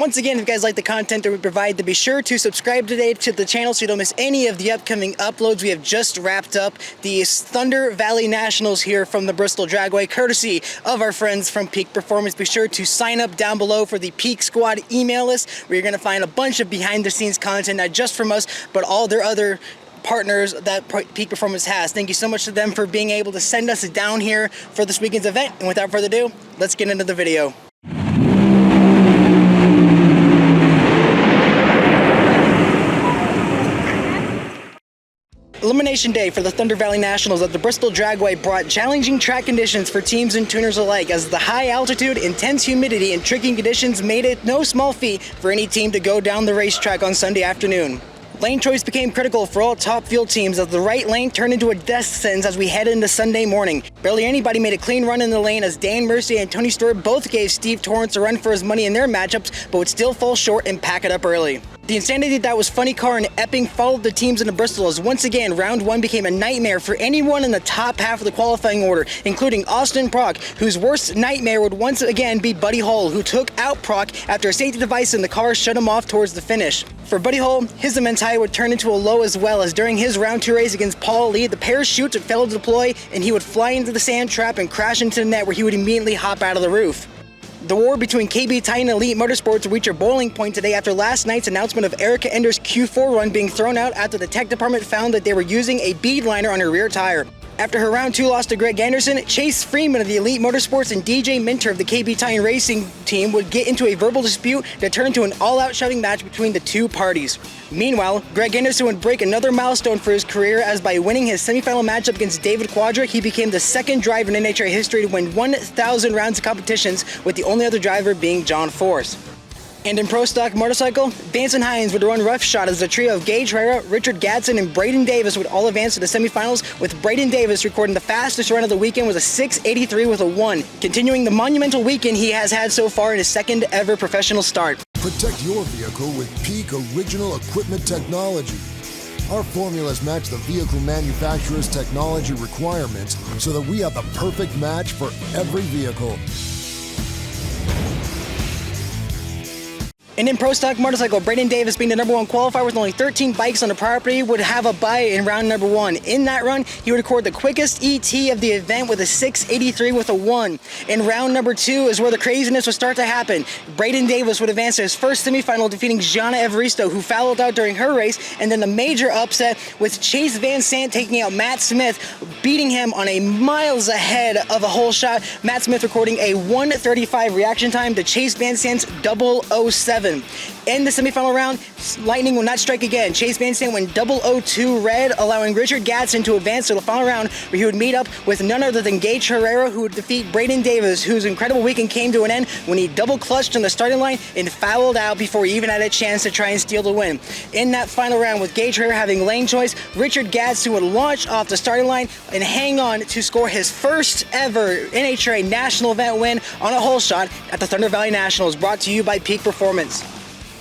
Once again, if you guys like the content that we provide, then be sure to subscribe today to the channel so you don't miss any of the upcoming uploads. We have just wrapped up the Thunder Valley Nationals here from the Bristol Dragway, courtesy of our friends from Peak Performance. Be sure to sign up down below for the Peak Squad email list, where you're going to find a bunch of behind-the-scenes content, not just from us, but all their other partners that Peak Performance has. Thank you so much to them for being able to send us down here for this weekend's event. And without further ado, let's get into the video. Elimination day for the Thunder Valley Nationals at the Bristol Dragway brought challenging track conditions for teams and tuners alike, as the high altitude, intense humidity, and tricky conditions made it no small feat for any team to go down the racetrack on Sunday afternoon. Lane choice became critical for all top field teams, as the right lane turned into a death sentence as we head into Sunday morning. Barely anybody made a clean run in the lane, as Dan Mercier and Tony Stewart both gave Steve Torrence a run for his money in their matchups, but would still fall short and pack it up early. The insanity that was Funny Car and Epping followed the teams into Bristol, as once again round one became a nightmare for anyone in the top half of the qualifying order, including Austin Prock, whose worst nightmare would once again be Buddy Hull, who took out Prock after a safety device in the car shut him off towards the finish. For Buddy Hull, his immense high would turn into a low as well, as during his round two race against Paul Lee, the pair's chutes would fail to deploy and he would fly into the sand trap and crash into the net, where he would immediately hop out of the roof. The war between KB Titan and Elite Motorsports will reach a boiling point today after last night's announcement of Erica Ender's Q4 run being thrown out after the tech department found that they were using a bead liner on her rear tire. After her round two loss to Greg Anderson, Chase Freeman of the Elite Motorsports and DJ Minter of the KB Titan Racing team would get into a verbal dispute that turned to an all-out shoving match between the two parties. Meanwhile, Greg Anderson would break another milestone for his career, as by winning his semifinal matchup against David Quadra, he became the second driver in NHRA history to win 1,000 rounds of competitions, with the only other driver being John Force. And in Pro Stock Motorcycle, Vance and Hines would run roughshod as the trio of Gage Herrera, Richard Gadson, and Braden Davis would all advance to the semifinals, with Braden Davis recording the fastest run of the weekend with a 6:83 with a 1, continuing the monumental weekend he has had so far in his second ever professional start. Protect your vehicle with Peak Original Equipment Technology. Our formulas match the vehicle manufacturer's technology requirements so that we have the perfect match for every vehicle. And in Pro Stock Motorcycle, Braden Davis, being the #1 qualifier with only 13 bikes on the property, would have a bye in round number 1. In that run, he would record the quickest ET of the event with a 6:83 with a 1. In round number 2 is where the craziness would start to happen. Braden Davis would advance to his first semifinal, defeating Gianna Evaristo, who fouled out during her race, and then the major upset with Chase Van Sant taking out Matt Smith, beating him on a miles ahead of a whole shot. Matt Smith recording a 1:35 reaction time to Chase Van Sant's 007. In the semifinal round, lightning will not strike again. Chase Van Sant went 002 red, allowing Richard Gadson to advance to the final round, where he would meet up with none other than Gage Herrera, who would defeat Braden Davis, whose incredible weekend came to an end when he double clutched on the starting line and fouled out before he even had a chance to try and steal the win. In that final round, with Gage Herrera having lane choice, Richard Gadson would launch off the starting line and hang on to score his first ever NHRA national event win on a hole shot at the Thunder Valley Nationals, brought to you by Peak Performance.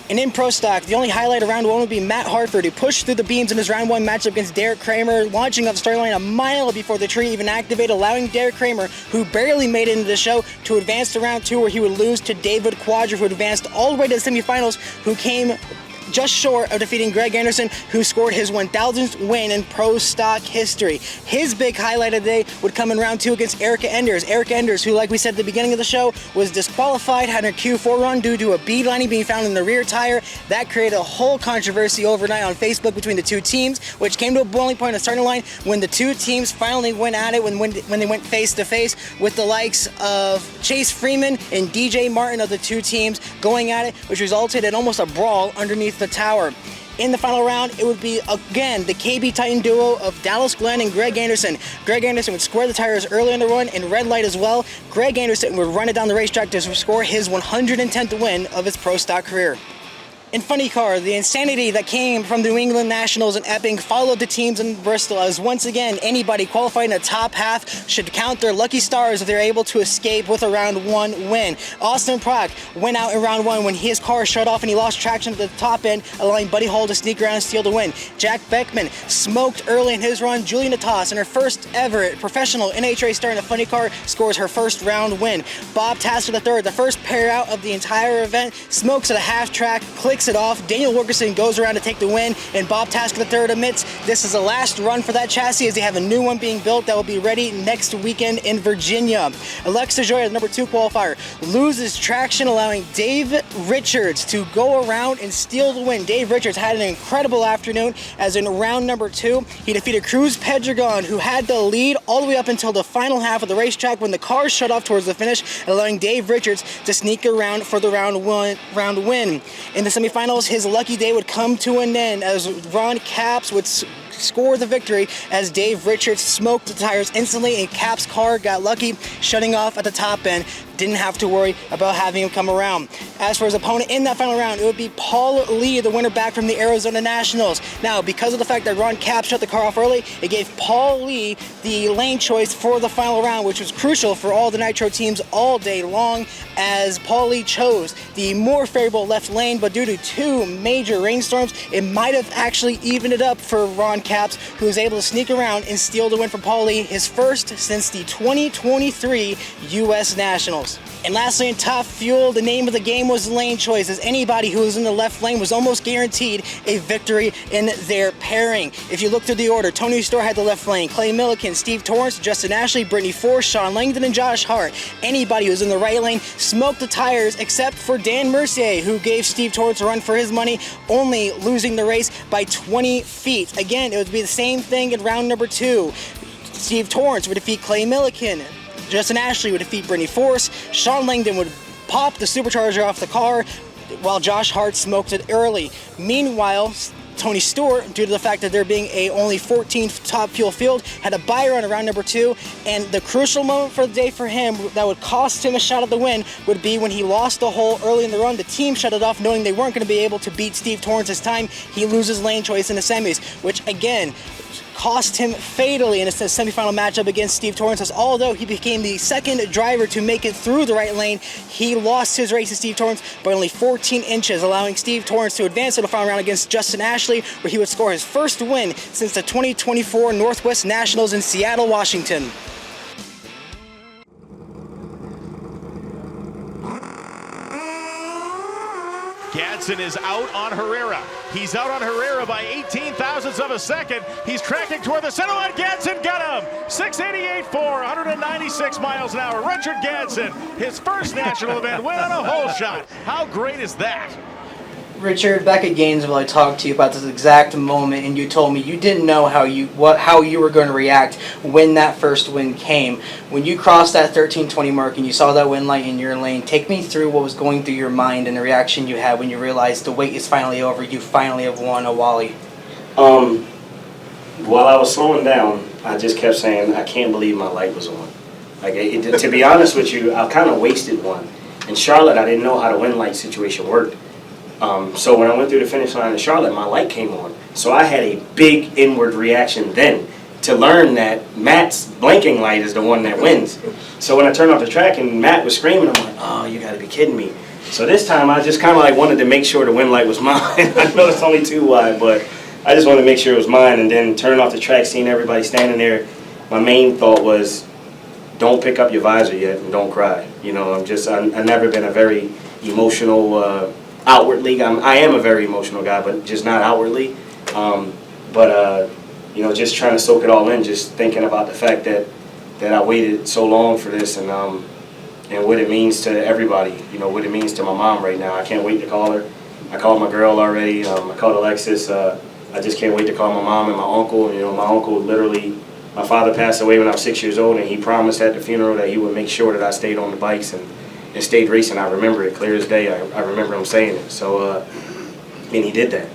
And in Pro Stock, the only highlight of round 1 would be Matt Hartford, who pushed through the beams in his round 1 matchup against Derek Kramer, launching off the starting line a mile before the tree even activated, allowing Derek Kramer, who barely made it into the show, to advance to round 2, where he would lose to David Quadra, who advanced all the way to the semifinals, who came just short of defeating Greg Anderson, who scored his 1,000th win in Pro Stock history. His big highlight of the day would come in round 2 against Erica Enders. Erica Enders, who, like we said at the beginning of the show, was disqualified, had her Q4 run due to a bead lining being found in the rear tire. That created a whole controversy overnight on Facebook between the two teams, which came to a boiling point on the starting line when the two teams finally went at it, when they went face to face, with the likes of Chase Freeman and DJ Martin of the two teams going at it, which resulted in almost a brawl underneath the tower. In the final round, it would be, again, the KB Titan duo of Dallas Glenn and Greg Anderson. Greg Anderson would square the tires early in the run in red light as well. Greg Anderson would run it down the racetrack to score his 110th win of his Pro Stock career. In funny car, the insanity that came from the New England Nationals in Epping followed the teams in Bristol, as once again anybody qualifying in the top half should count their lucky stars if they're able to escape with a round 1 win. Austin Prock went out in round 1 when his car shut off and he lost traction at the top end, allowing Buddy Hall to sneak around and steal the win. Jack Beckman smoked early in his run. Julie Natas, in her first ever professional NHRA start in a funny car, scores her first round win. Bob Tasker III, the first pair out of the entire event, smokes at a half track, clicks it off. Daniel Wilkerson goes around to take the win, and Bob Tasker III admits this is the last run for that chassis, as they have a new one being built that will be ready next weekend in Virginia. Alexa Joy, the number 2 qualifier, loses traction, allowing Dave Richards to go around and steal the win. Dave Richards had an incredible afternoon, as in round number 2, he defeated Cruz Pedregon, who had the lead all the way up until the final half of the racetrack when the cars shut off towards the finish, allowing Dave Richards to sneak around for the round win. In the semifinals, his lucky day would come to an end as Ron Capps would score the victory, as Dave Richards smoked the tires instantly and Capps' car got lucky, shutting off at the top end. Didn't have to worry about having him come around. As for his opponent in that final round, it would be Paul Lee, the winner back from the Arizona Nationals. Now, because of the fact that Ron Capps shut the car off early, it gave Paul Lee the lane choice for the final round, which was crucial for all the Nitro teams all day long, as Paul Lee chose the more favorable left lane, but due to 2 major rainstorms, it might have actually evened it up for Ron Capps, who was able to sneak around and steal the win from Paul Lee, his first since the 2023 U.S. Nationals. And lastly, in Top Fuel, the name of the game was lane choice, as anybody who was in the left lane was almost guaranteed a victory in their pairing. If you look through the order, Tony Storr had the left lane, Clay Milliken, Steve Torrence, Justin Ashley, Brittany Force, Sean Langdon, and Josh Hart. Anybody who was in the right lane smoked the tires except for Dan Mercier, who gave Steve Torrence a run for his money, only losing the race by 20 feet. Again, it would be the same thing in round number 2. Steve Torrence would defeat Clay Milliken. Justin Ashley would defeat Brittany Force. Sean Langdon would pop the supercharger off the car, while Josh Hart smoked it early. Meanwhile, Tony Stewart, due to the fact that there being a only 14th Top Fuel field, had a bye run around number 2, and the crucial moment for the day for him that would cost him a shot at the win would be when he lost the hole early in the run. The team shut it off knowing they weren't going to be able to beat Steve Torrance's time. He loses lane choice in the semis, which again cost him fatally in a semifinal matchup against Steve Torrence, as although he became the second driver to make it through the right lane, he lost his race to Steve Torrence by only 14 inches, allowing Steve Torrence to advance to the final round against Justin Ashley, where he would score his first win since the 2024 Northwest Nationals in Seattle, Washington. Gadson is out on Herrera. He's out on Herrera by 18 thousandths of a second. He's tracking toward the center line. Gadson got him. 688.4, 196 miles an hour. Richard Gadson, his first national event win on a hole shot. How great is that? Richard, back at Gainesville, I talked to you about this exact moment, and you told me you didn't know how you were going to react when that first win came. When you crossed that 13:20 mark and you saw that win light in your lane, take me through what was going through your mind and the reaction you had when you realized the wait is finally over. You finally have won a Wally. While I was slowing down, I just kept saying, I can't believe my light was on. Like, to be honest with you, I kind of wasted one. In Charlotte, I didn't know how the win light situation worked. So when I went through the finish line in Charlotte, my light came on. So I had a big inward reaction then to learn that Matt's blinking light is the one that wins. So when I turned off the track and Matt was screaming, I'm like, oh, you got to be kidding me. So this time I just kind of like wanted to make sure the win light was mine. I know it's only 2 wide, but I just wanted to make sure it was mine. And then turning off the track, seeing everybody standing there, my main thought was, don't pick up your visor yet and don't cry. You know, I've never been a very emotional outwardly. I am a very emotional guy, but just not outwardly. You know, just trying to soak it all in, just thinking about the fact that I waited so long for this, and what it means to everybody. You know, what it means to my mom right now. I can't wait to call her. I called my girl already. I called Alexis. I just can't wait to call my mom and my uncle. You know, my uncle literally, my father passed away when I was 6 years old, and he promised at the funeral that he would make sure that I stayed on the bikes and stayed racing. I remember it clear as day. I remember him saying it. So, and he did that.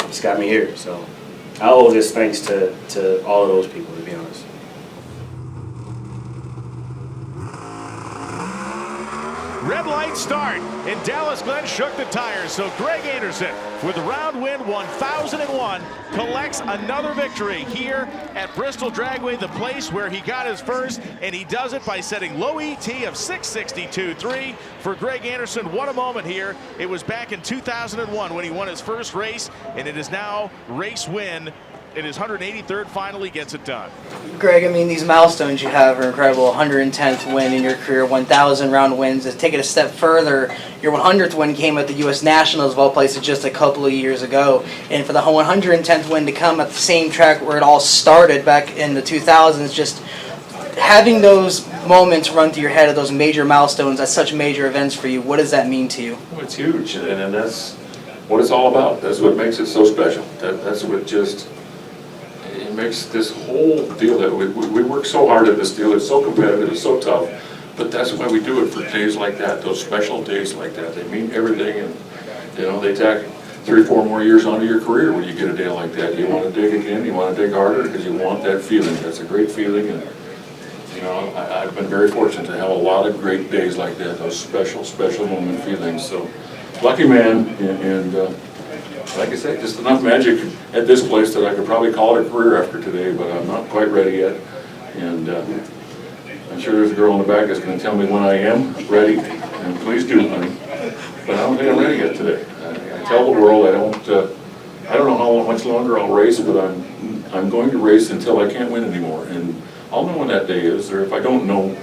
It's got me here. So I owe this thanks to all of those people, to be honest. Red light start, and Dallas Glenn shook the tires. So Greg Anderson, with round win 1001, collects another victory here at Bristol Dragway, the place where he got his first, and he does it by setting low ET of 6:62.3 for Greg Anderson. What a moment here. It was back in 2001 when he won his first race, and it is now race win. In his 183rd final, he gets it done. Greg, I mean, these milestones you have are incredible. 110th win in your career, 1,000 round wins. To take it a step further, your 100th win came at the U.S. Nationals of all places just a couple of years ago. And for the 110th win to come at the same track where it all started back in the 2000s, just having those moments run through your head of those major milestones at such major events for you, what does that mean to you? Well, it's huge, and that's what it's all about. That's what makes it so special. That's what just... it makes this whole deal that we work so hard at this deal. It's so competitive, it's so tough, but that's why we do it for days like that, those special days like that. They mean everything, and you know, they tack 3 or 4 more years onto your career when you get a day like that. You want to dig again, you want to dig harder because you want that feeling. That's a great feeling, and you know, I've been very fortunate to have a lot of great days like that, those special moment feelings. So lucky man, and like I said, just enough magic at this place that I could probably call it a career after today, but I'm not quite ready yet. And I'm sure there's a girl in the back that's going to tell me when I am ready, and please do, honey. But I don't think I'm ready yet today. I tell the world I don't know how much longer I'll race, but I'm going to race until I can't win anymore. And I'll know when that day is, or if I don't know,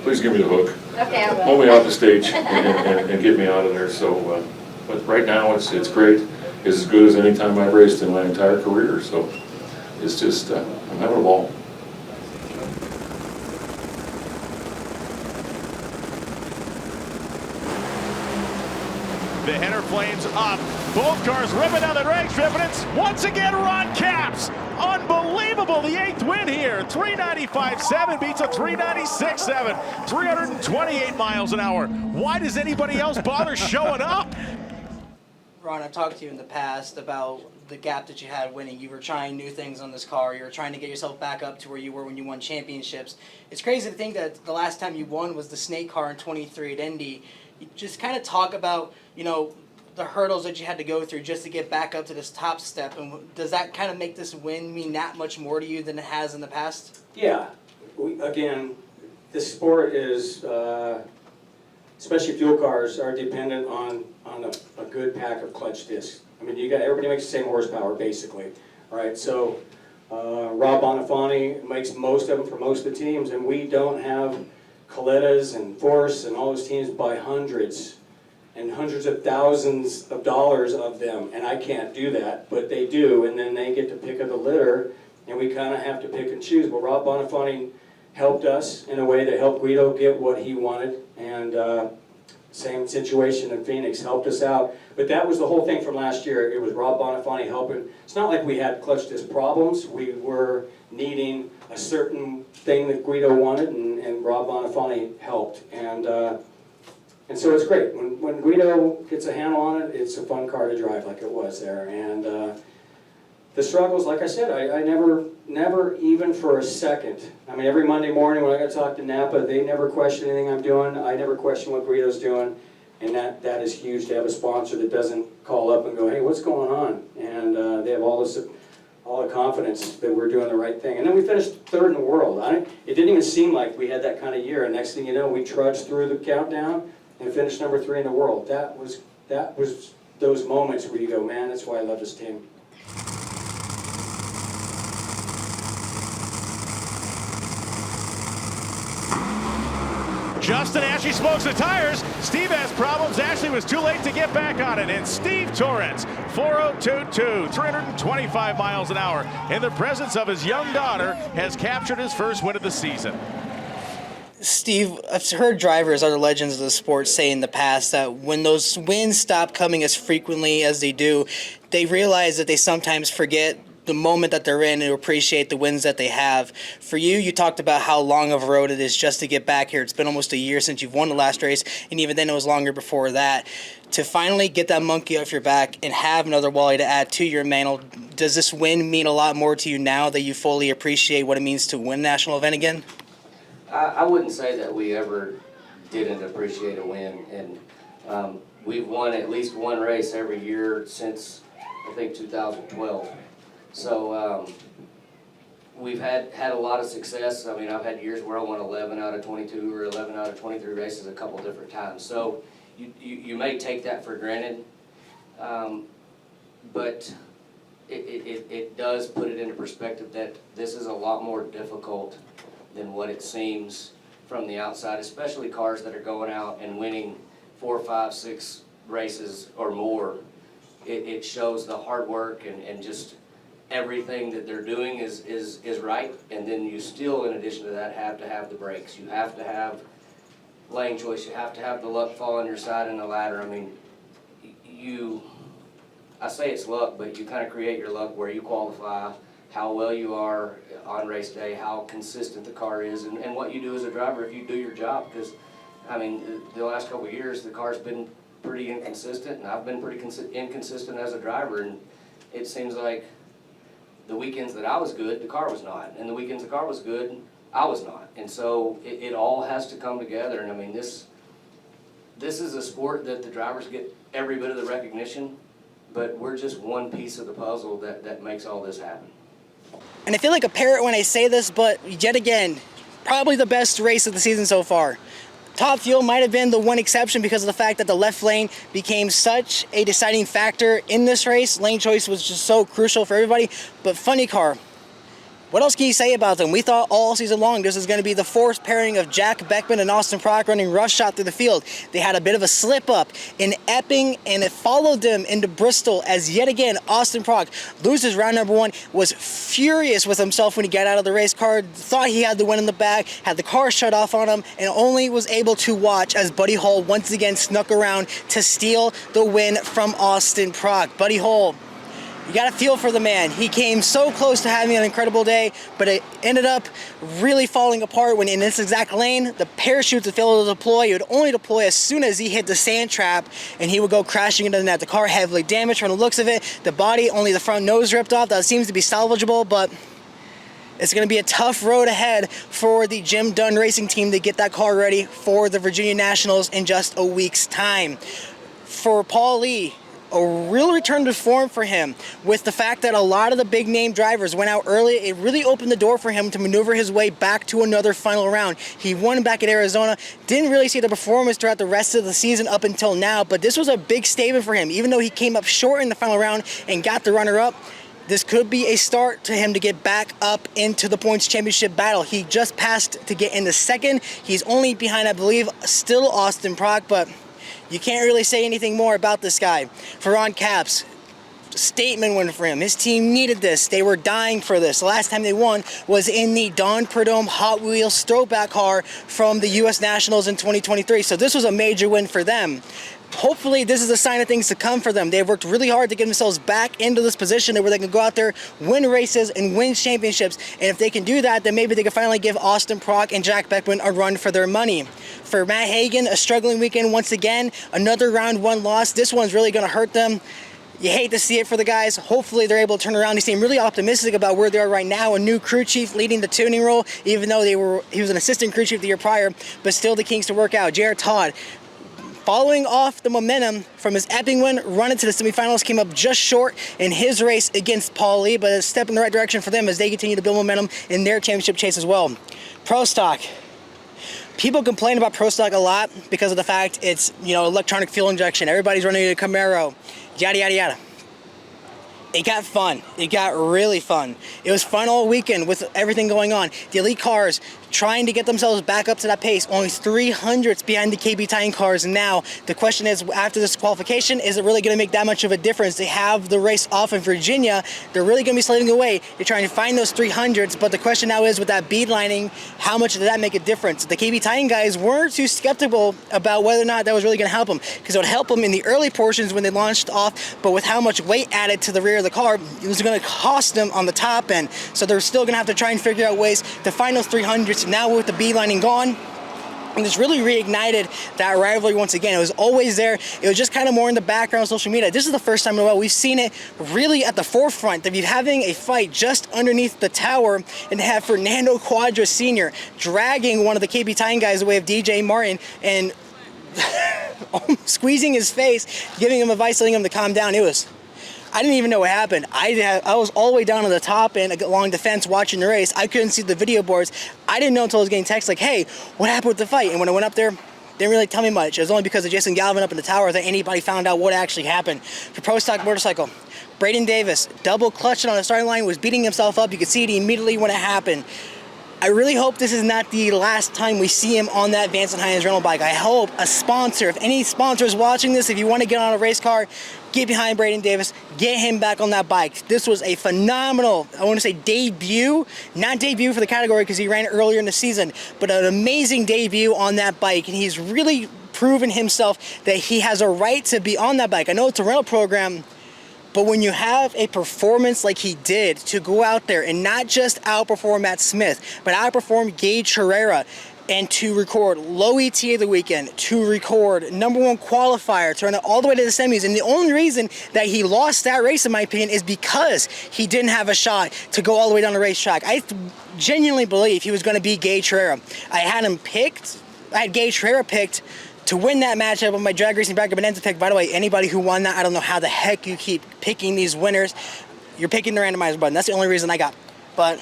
please give me the hook. Okay, I will. Pull me off the stage and get me out of there. So, but right now it's great. It's as good as any time I've raced in my entire career. So it's just, I'm having a ball. The header flames up. Both cars ripping down the drag strip, and it's once again Ron Capps. Unbelievable, the 8th win here. 395.7 beats a 396.7. 328 miles an hour. Why does anybody else bother showing up? Ron, I've talked to you in the past about the gap that you had winning. You were trying new things on this car. You were trying to get yourself back up to where you were when you won championships. It's crazy to think that the last time you won was the Snake car in 23 at Indy. You just kind of talk about, you know, the hurdles that you had to go through just to get back up to this top step. And does that kind of make this win mean that much more to you than it has in the past? Yeah. Again, this sport is, especially fuel cars, are dependent on a good pack of clutch discs. I mean, everybody makes the same horsepower, basically. All right, so Rob Bonifani makes most of them for most of the teams, and we don't have Colettas and Force and all those teams buy hundreds and hundreds of thousands of dollars of them, and I can't do that, but they do, and then they get to pick of the litter, and we kind of have to pick and choose. But Rob Bonifani helped us in a way that helped Guido get what he wanted, and same situation in Phoenix, helped us out. But that was the whole thing from last year. It was Rob Bonifani helping. It's not like we had clutch disc problems. We were needing a certain thing that Guido wanted, and Rob Bonifani helped. And so it's great. When Guido gets a handle on it, it's a fun car to drive like it was there. And the struggles, like I said, I never even for a second. I mean, every Monday morning when I got to talk to Napa, they never question anything I'm doing. I never question what Guido's doing. And that is huge to have a sponsor that doesn't call up and go, hey, what's going on? And they have all the confidence that we're doing the right thing. And then we finished 3rd in the world. It didn't even seem like we had that kind of year. And next thing you know, we trudged through the countdown and finished number 3 in the world. That was those moments where you go, man, that's why I love this team. Justin Ashley smokes the tires. Steve has problems. Ashley was too late to get back on it. And Steve Torrence, 4:02.2, 325 miles an hour, in the presence of his young daughter, has captured his first win of the season. Steve, I've heard drivers, other legends of the sport, say in the past that when those wins stop coming as frequently as they do, they realize that they sometimes forget the moment that they're in and appreciate the wins that they have. For you, you talked about how long of a road it is just to get back here. It's been almost a year since you've won the last race, and even then it was longer before that. To finally get that monkey off your back and have another Wally to add to your mantle, does this win mean a lot more to you now that you fully appreciate what it means to win a national event again? I wouldn't say that we ever didn't appreciate a win. And we've won at least one race every year since, I think, 2012. So we've had a lot of success. I mean, I've had years where I won 11 out of 22 or 11 out of 23 races a couple different times. So you may take that for granted, but it does put it into perspective that this is a lot more difficult than what it seems from the outside, especially cars that are going out and winning 4, 5, 6 races or more. It shows the hard work and just everything that they're doing is right, and then you still, in addition to that, have to have the brakes. You have to have lane choice. You have to have the luck fall on your side in the ladder. I mean, I say it's luck, but you kind of create your luck where you qualify, how well you are on race day, how consistent the car is, and what you do as a driver if you do your job. Because, I mean, the last couple of years, the car's been pretty inconsistent, and I've been pretty inconsistent as a driver, and it seems like the weekends that I was good, the car was not, and the weekends the car was good, I was not. And so it all has to come together, and I mean, this is a sport that the drivers get every bit of the recognition, but we're just one piece of the puzzle that makes all this happen. And I feel like a parrot when I say this, but yet again, probably the best race of the season so far. Top Fuel might have been the one exception because of the fact that the left lane became such a deciding factor in this race. Lane choice was just so crucial for everybody. But funny car, what else can you say about them? We thought all season long this was going to be the fourth pairing of Jack Beckman and Austin Prock running roughshod through the field. They had a bit of a slip up in Epping, and it followed them into Bristol as yet again Austin Prock loses round number 1, was furious with himself when he got out of the race car, thought he had the win in the bag, had the car shut off on him, and only was able to watch as Buddy Hull once again snuck around to steal the win from Austin Prock. Buddy Hull, you got to feel for the man. He came so close to having an incredible day, but it ended up really falling apart when in this exact lane, the parachutes would fail to deploy. He would only deploy as soon as he hit the sand trap, and he would go crashing into the net. The car heavily damaged from the looks of it. The body, only the front nose ripped off. That seems to be salvageable, but it's going to be a tough road ahead for the Jim Dunn Racing team to get that car ready for the Virginia Nationals in just a week's time. For Paul Lee, a real return to form for him with the fact that a lot of the big name drivers went out early. It really opened the door for him to maneuver his way back to another final round. He won back at Arizona, didn't really see the performance throughout the rest of the season up until now, but this was a big statement for him. Even though he came up short in the final round and got the runner-up, this could be a start to him to get back up into the points championship battle. He just passed to get into second. He's only behind, I believe, still Austin Prock, but you can't really say anything more about this guy. For Ron Capps, statement win for him. His team needed this. They were dying for this. The last time they won was in the Don Prudhomme Hot Wheels throwback car from the U.S. Nationals in 2023. So this was a major win for them. Hopefully this is a sign of things to come for them. They've worked really hard to get themselves back into this position where they can go out there, win races, and win championships. And if they can do that, then maybe they can finally give Austin Prock and Jack Beckman a run for their money. For Matt Hagan, a struggling weekend once again. Another round 1 loss. This one's really going to hurt them. You hate to see it for the guys. Hopefully they're able to turn around. They seem really optimistic about where they are right now. A new crew chief leading the tuning role, even though he was an assistant crew chief the year prior, but still the kinks to work out. J.R. Todd, following off the momentum from his Epping win, run into the semifinals, came up just short in his race against Paul Lee, but a step in the right direction for them as they continue to build momentum in their championship chase as well. Pro Stock. People complain about Pro Stock a lot because of the fact it's, electronic fuel injection. Everybody's running a Camaro, yada, yada, yada. It got fun. It got really fun. It was fun all weekend with everything going on. The elite cars trying to get themselves back up to that pace. Only 300s behind the KB Titan cars now. The question is, after this qualification, is it really going to make that much of a difference? They have the race off in Virginia. They're really going to be slaving away. They're trying to find those 300s, but the question now is, with that bead lining, how much did that make a difference? The KB Titan guys weren't too skeptical about whether or not that was really going to help them, because it would help them in the early portions when they launched off, but with how much weight added to the rear of the car, it was going to cost them on the top end. So they're still going to have to try and figure out ways to find those 300s. Now with the bead lining gone, And this really reignited that rivalry once again. It was always there. It was just kind of more in the background on social media. This is the first time in a while we've seen it really at the forefront of you having a fight just underneath the tower and have Fernando Cuadra Sr. dragging one of the KB Titan guys away of DJ Martin and squeezing his face, giving him advice, telling him to calm down. I didn't even know what happened. I was all the way down on the top and along the fence watching the race. I couldn't see the video boards. I didn't know until I was getting texts like, hey, what happened with the fight? And when I went up there, they didn't really tell me much. It was only because of Jason Galvin up in the tower that anybody found out what actually happened. For Pro Stock Motorcycle, Braden Davis, double clutched on the starting line, was beating himself up. You could see it immediately when it happened. I really hope this is not the last time we see him on that Vance & Hines rental bike. I hope a sponsor, if any sponsor is watching this, if you want to get on a race car, get behind Braden Davis, get him back on that bike. This was a phenomenal, I want to say debut, not debut for the category because he ran earlier in the season, but an amazing debut on that bike, and he's really proven himself that he has a right to be on that bike. I know it's a rental program, but when you have a performance like he did, to go out there and not just outperform Matt Smith, but outperform Gage Herrera, and to record low ETA of the weekend, to record #1 qualifier, to run it all the way to the semis. And the only reason that he lost that race, in my opinion, is because he didn't have a shot to go all the way down the racetrack. I genuinely believe he was going to beat Gage Herrera. I had Gage Herrera picked to win that matchup on my drag racing bracket bonanza pick. By the way, anybody who won that, I don't know how the heck you keep picking these winners. You're picking the randomizer button. That's the only reason I got. But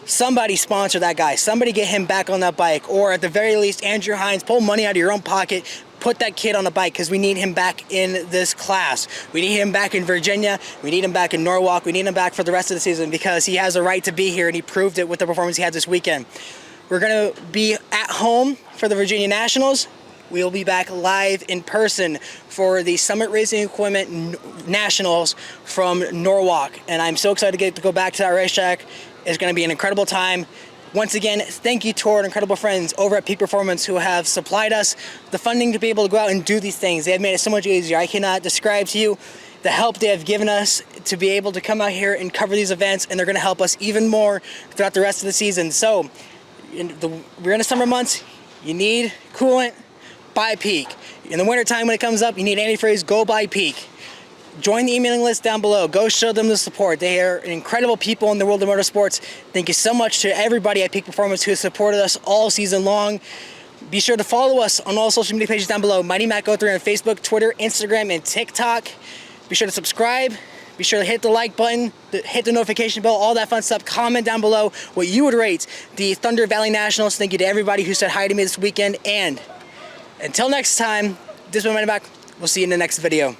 somebody sponsor that guy. Somebody get him back on that bike. Or at the very least, Andrew Hines, pull money out of your own pocket. Put that kid on the bike because we need him back in this class. We need him back in Virginia. We need him back in Norwalk. We need him back for the rest of the season because he has a right to be here, and he proved it with the performance he had this weekend. We're going to be at home for the Virginia Nationals. We'll be back live in person for the Summit Racing Equipment Nationals from Norwalk. And I'm so excited to get to go back to that racetrack. It's going to be an incredible time. Once again, thank you to our incredible friends over at Peak Performance who have supplied us the funding to be able to go out and do these things. They have made it so much easier. I cannot describe to you the help they have given us to be able to come out here and cover these events, and they're going to help us even more throughout the rest of the season. So, we're in the summer months, you need coolant, buy Peak. In the wintertime when it comes up, you need antifreeze, go buy Peak. Join the emailing list down below. Go show them the support. They are incredible people in the world of motorsports. Thank you so much to everybody at Peak Performance who has supported us all season long. Be sure to follow us on all social media pages down below. Mighty Mac 03 on Facebook, Twitter, Instagram, and TikTok. Be sure to subscribe. Be sure to hit the like button, hit the notification bell, all that fun stuff. Comment down below what you would rate the Thunder Valley Nationals. Thank you to everybody who said hi to me this weekend. And until next time, this is Mighty Mac. We'll see you in the next video.